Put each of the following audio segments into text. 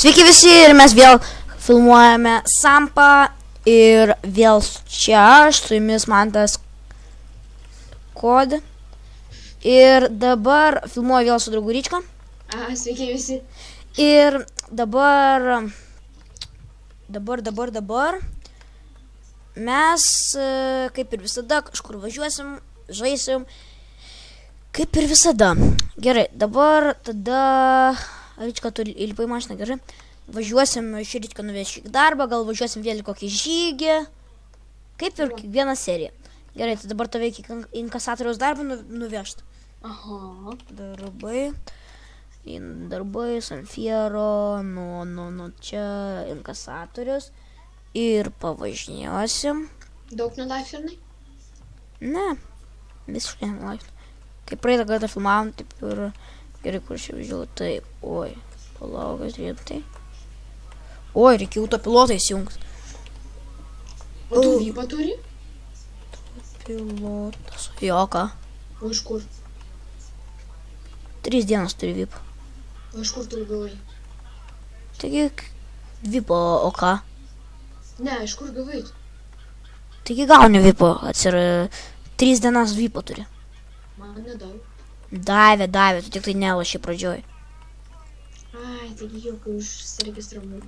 Sveiki visi ir mes vėl filmuojame Sampą ir vėl čia aš, su jumis Mantas Kod. Ir dabar filmuoju vėl su draugu Ryčka. Sveiki visi. Ir dabar mes, kaip ir visada, kažkur važiuosim, žaisim, kaip ir visada. Gerai, dabar tada... Ryčka, tu įlipai mašiną, gerai. Važiuosim, šį Ryčką nuvešiu į darbą, gal važiuosim vėl į kokį žygį. Kaip ir kiekvieną seriją. Gerai, tai dabar tave iki inkasatoriaus darbą nuvežt. Aha. Darbai, Sanfiero, nu čia inkasatorius. Ir pavažinėsim. Daug nulaifernai? Ne, visiškai nulaifernai. Kaip praeitą kartą filmavom, taip ir... Gerai, kur aš jau žiūrėjau, taip, oi, palaukas rimtai. Oi, reikia autopilotą įsijungt. O tu vypą turi? Pilotas. Jo, ką? O iš kur? 3 dienas turi vypą. O iš kur turi gavai? Taigi, vypą, o ką? Ne, iš kur gavai? Taigi gauni vypą, 3 dienas vypą turi. Man nedavė. Davė, tu tik tai nelašė pradžioj. Ai, taigi jau, kai užsiregistravau.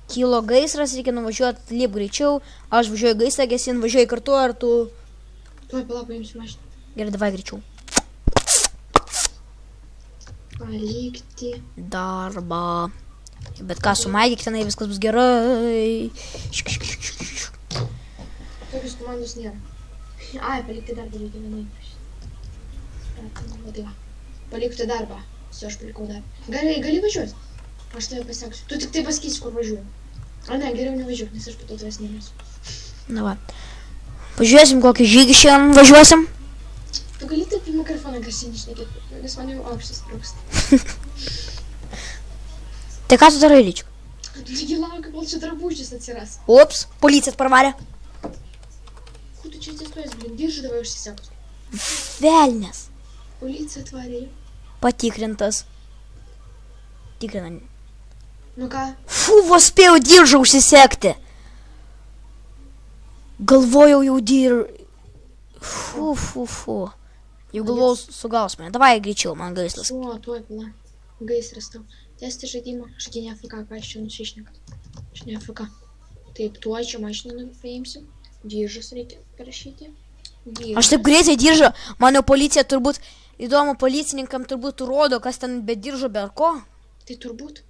Kilo gaisras, reikia nuvažiuoti liep greičiau. Aš važiuoju gaisrą, gesin važiuoju kartu, ar tu... Tuoj pala paimsiu mašiną. Gerai, davai greičiau. Palikti. Darbą. Bet ką, sumaigyk tenai, viskas bus gerai. Tokios komandos nėra. Ai, palikti darbą reikia vienai. Palikti darbą. Su aš palikau darbą. Gali važiuoti? Aš tave paseksiu. Tu tik tai pasakysi, kur važiuoju. O ne, geriau nevažiuok, nes aš po to tavęs nemėsiu. Na va. Pažiūrėsim, kokį žygį šiandien važiuosim. Tu gali taip į mikrofoną garsinį šnekėti, nes man jau aukštas trūksta. Tai ką tu darai, Ryčka? Tu taigi lauki, kol čia drabužis atsiras. Ups, policija atparvarė. Kur tu čia atsistuojas, blin, diržą davai užsisekus. Velnes. Policija atvarė. Patikrintas. Tikrinam. Nu ką? Fu, vos spėjau diržą užsisekti. Galvojau jau Fu. Jau galvojau sugaus mane. Davai greičiau, man gaislas. O, tuoj pala. Gaisras tau. Tęsti žaidimą. Aš ne AFK, ką aš čia nusišnekat. Aš ne AFK. Taip, tuoj čia mašiną paimsiu. Diržas reikia parašyti. Aš taip greitai diržą. Man jau policija turbūt, įdomu, policininkam turbūt rodo, kas ten be diržo, be ar ko. Tai turbūt.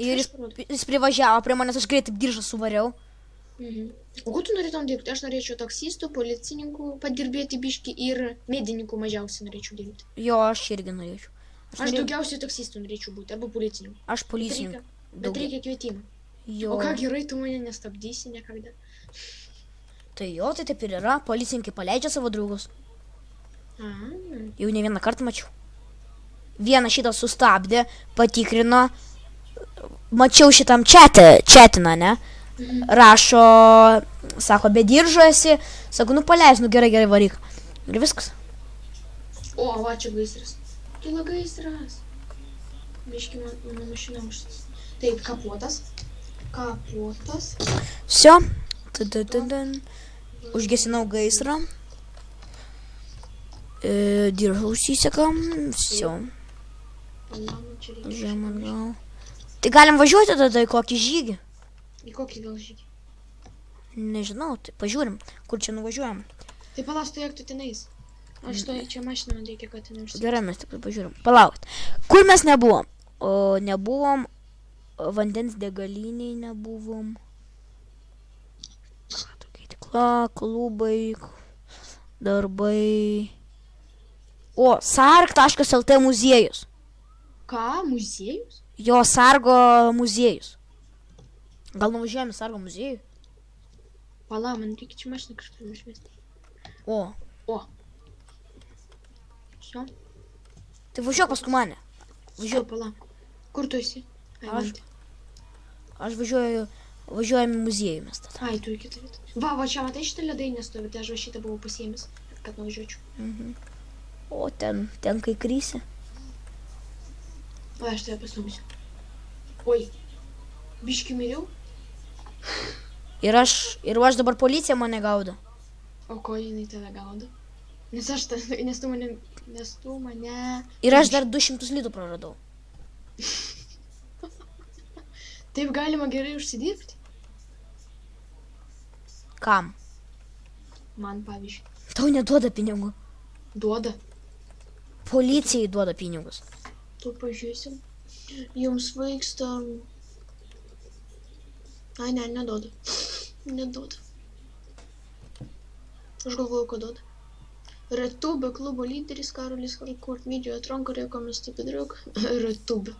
Ir jis privažiavo prie manęs, aš greitai diržą suvariau. O ko tu norėtum dirbti? Aš norėčiau taksistų, policininkų padirbėti biškį ir medininkų mažiausiai norėčiau dirbti. Jo, aš irgi norėčiau. Aš daugiausiai taksistų norėčiau būti, arba policininkų. Aš policininkų. Bet reikia kvietimą. Jo. O ką gerai, tu mane nestabdysi niekada. Tai jo, tai taip ir yra. Policininkai paleidžia savo draugus. Jau ne vieną kartą mačiau. Vieną šitą sustabdė, patikrino. Mačiau šitam četiną, ne? Rašo, sako, be diržo esi. Sako, nu paleis, nu gerai, varyk. Ir viskas. O, va čia gaisras. Kilo gaisras. Biški mano mašina užsis. Taip, kapuotas. Всё. Užgesinau gaisrą. Diržą užsisekam. Всё. Žiūrėjom atgal. Tai galim važiuoti tada į kokį žygį? Į kokį gal žygį? Nežinau, tai pažiūrim, kur čia nuvažiuojam. Tai palauk, tu jak tu tenais. Aš to čia mašiną man reikia, kad ten užsisekti. Gerai, mes tik pažiūrim. Palaukit. Kur mes nebuvom? Nebuvom. Vandens degaliniai nebuvom. Klubai, darbai. O, sarg.lt muziejus. Ką? Muziejus? Jo, Sargo muziejus. Gal nuvažiuojame Sargo muziejų? Pala, man reikia čia mašiną kažkaip išmesti. O. Šio? Tai važiuok paskui mane. Važiuok, pala. Kur tu esi? Aš važiuojame į muziejų mes tada. Ai, tu į kitą vietą. Va, čia matai šitą ledainę stovi, tai aš šitą buvau pasiėmęs, kad nuvažiuočiau. O, ten kai krysi. Va, aš tave pastumsiu. Oi. Biški miriau. Ir aš dabar policija mane gaudo. O ko jinai tave gaudo? Nes tu mane... Ir aš dar 200 litų praradau. Taip galima gerai užsidirbti. Kam? Man pavyzdžiui. Tau neduoda pinigų. Duoda. Policijai duoda pinigus. Tu pažiūrėsim. Jums vaiksta... Ai, ne, neduoda. Neduoda. Aš galvoju, ko duoda. Retube klubo lyderis Karolis Kurt video atranka rekomis taip įdraug. Retube.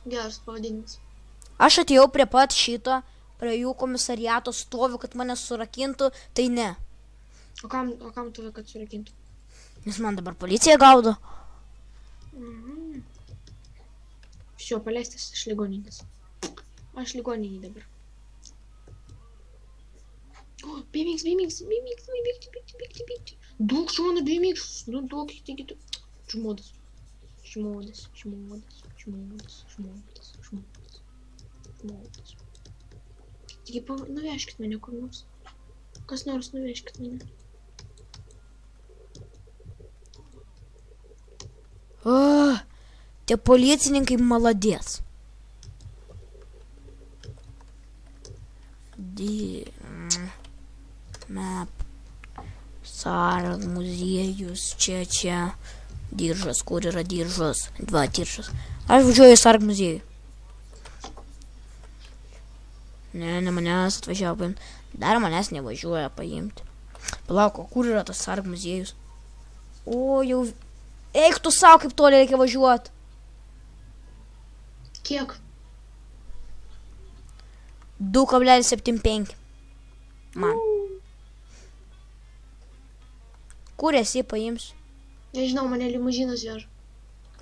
Geras pavadinimas. Aš atėjau prie pat šito, prie jų komisariato stoviu, kad mane surakintų, tai ne. O kam tave, kad surakintų? Nes man dabar policija gaudo. Все, paleistas iš ligoninės. Aš ligoninį dabar. O, BMX. Daug šonų BMX. Nu, daug, taigi tu. Žmodas. Taigi, nuvežkit mane kur nors. Kas nors nuvežkit mane. O, tie policininkai maladės. Map. Sarg muziejus. Čia. Diržas. Kur yra diržas? 2 diržas. Aš važiuoju į Sarg muziejų. Ne manęs atvažiavo paimti. Dar manęs nevažiuoja paimti. Palauk, kur yra tas Sarg muziejus? O, jau... Eik tu savo, kaip toli reikia važiuoti. Kiek? 2,75. Man. Kur esi paimsiu? Nežinau, mane limuzinas veža.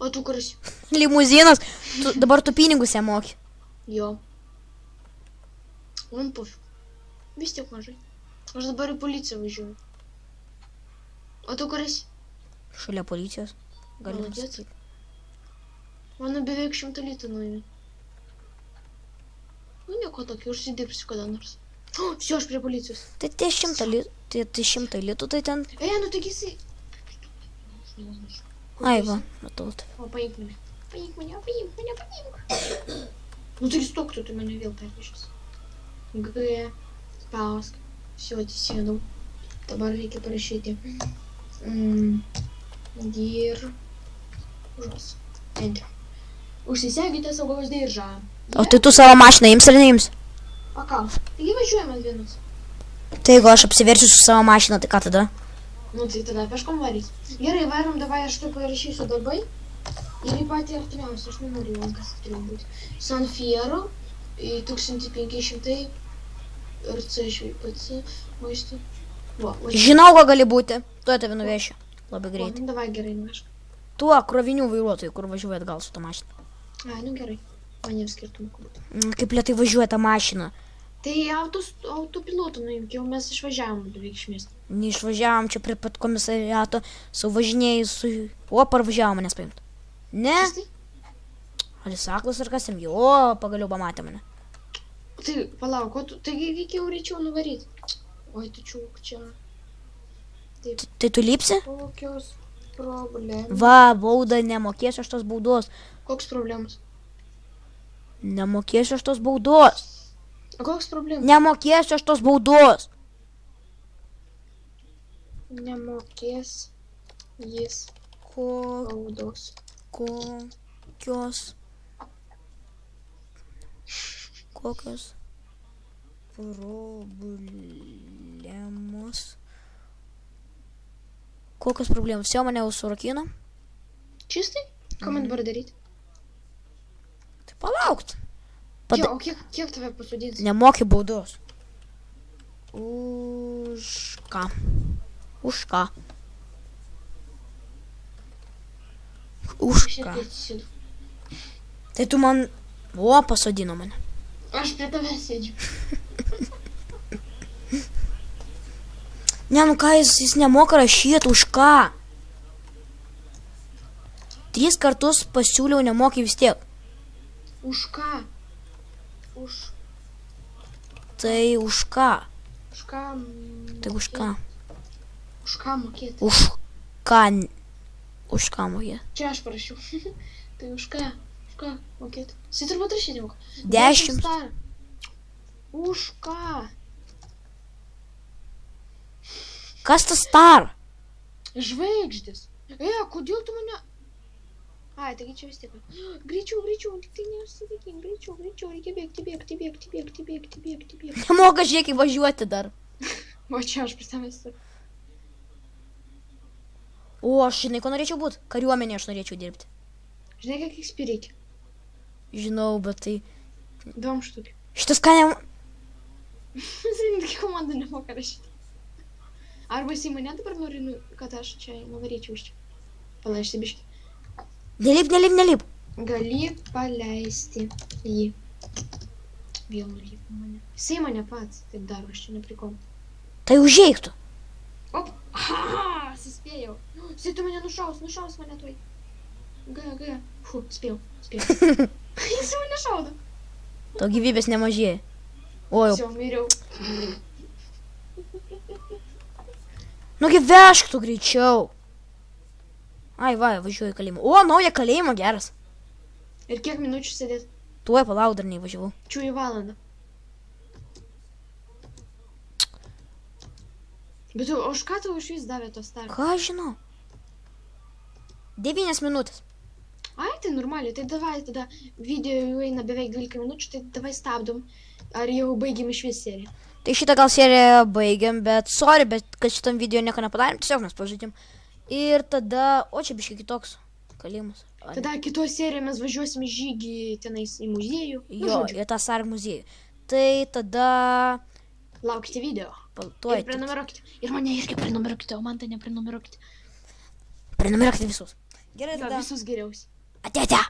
O tu kur esi? Limuzinas? Dabar tu pinigus ją moki. Jo. Man pofiu. Vis tiek mažai. Aš dabar į policiją važiuoju. O tu kur esi? Šalia policijos. Galiu Молодец. pasakyti. Mano beveik 100 litų nuėmė. Nu, nieko tokio, užsidirbsiu kada nors. O, все, aš prie policijos. Tai tie 100 litų, tai ten... Nu taigi jisai. Ai, va, matau. O, paimk mane. Paimk mane. Nu taigi stok, tu mane vėl pervežęs. G. Spausk. Все, atsisėdau. Dabar reikia parašyti. Diržas. Enter. Užsisegite saugos diržą. O tai tu savo mašiną ims ar neims? O ką? Taigi važiuojame vienas. Tai jeigu aš apsiversiu su savo mašiną, tai ką tada? Nu tai tada peškom varys. Gerai, varom, davai, aš taip parašysiu darbai. Ir į patį artimiausią, aš nenoriu jau kas turėjo būti. San Fierro, 1500 ir CŠVPC maisto. Va, Žinau, ką gali būti. Tuo tave nuvešiu. Labai greitai. Davai, gerai, nuvežk. Tuo krovinių vairuotojų, kur važiuoja atgal su ta mašina. Ai, nu gerai. Man jau skirtumų kur. Kaip lietai važiuoja ta mašina. Tai autopilotų nuimk, jau mes išvažiavom beveik iš miesto. Neišvažiavom čia prie pat komisariato, suvažinėjai su... O, parvažiavo manęs paimti. Ne? Kas tai? Alisaklas ar kas jam? Jo, pagaliau pamatė mane. Tai palauk, o tu, taigi reikia jau rečiau nuvaryti. Oi, tu čiūk čia. Taip, Tai tu lipsi? kokios problemos. Va, bauda, nemokėsiu aš tos baudos. Koks problemas? Nemokėsiu aš tos baudos. O koks problemas? Nemokėsiu aš tos baudos. Nemokės jis baudos. Kokios problemos? Kokios problemos? Jau mane jau surakino? Čistai? Ką man dabar daryti? Tai palaukt. Jo, o kiek tave pasodins? Nemoki baudos. Už ką? Už ką? Už Aš ką? irgi atsisėdu. Tai tu man... O, pasodino mane. Aš prie tave sėdžiu. Ne, nu ką, jis nemoka rašyti, už ką? 3 kartus pasiūliau, nemoki vis tiek. Už ką? Tai už ką? Už ką? Tai už ką? Už ką mokėti? Už ką? Už ką mokėti? Čia aš parašiau. Tai už ką? Už ką mokėti? Jis turbūt rašyti moka. 10. Star. Už ką? Kas tas star? Žvaigždės. Kodėl tu mane... Ai, taigi čia vis tiek. Greičiau, tik tai neužsitikink. Greičiau, reikia bėgti. Nemoka žiūrėk įvažiuoti dar. O čia aš prisimęs. O, aš žinai, ko norėčiau būti? Kariuomenė aš norėčiau dirbti. Žinai, kiek XP reikia? Žinau, bet tai... 2 štukių. Šitas ką ne... Žinai, komanda nemoka rašyti. Arba jisai mane dabar nori, kad aš čia nuvaryčiau iš čia. Palaišti biškį. Nelip. Gali paleisti jį. Vėl nulyp mane. Jisai mane pats taip daro, aš čia neprikonu. Tai užeik tu. Op! Suspėjau. Jisai tu mane nušaus mane tuoj. G. Fu, spėjau. Jisai mane šaudo. To gyvybės nemažėja. O jau. Jau miriau. Nugi vežk tu greičiau. Ai, va, važiuoju į kalėjimą. O, naują kalėjimą, geras. Ir kiek minučių sėdėt? Tuoj palauk, dar neįvažiavau. Čia į valandą. Bet tu, už ką tau iš vis davė to startą? Ką aš žinau? 9 minutės. Ai, tai normaliai, tai davai tada video jau eina beveik 12 minučių, tai davai stabdom. Ar jau baigėm iš vis seriją? Tai šitą gal seriją baigiam, bet sorry, bet kad šitam video nieko nepadarėm, tiesiog mes pažaidėm. Ir tada, o čia biškai kitoks kalėjimas. Tada kitoje serijoje mes važiuosim į žygį tenais į muziejų. Jo, į tą sarg muziejų. Tai tada... Laukite video. Tuoj. Ir prenumeruokite. Ir mane irgi prenumeruokite, o man tai neprenumeruokite. Prenumeruokite visus. Gerai, Jo, tada. visus geriausiai. Ate.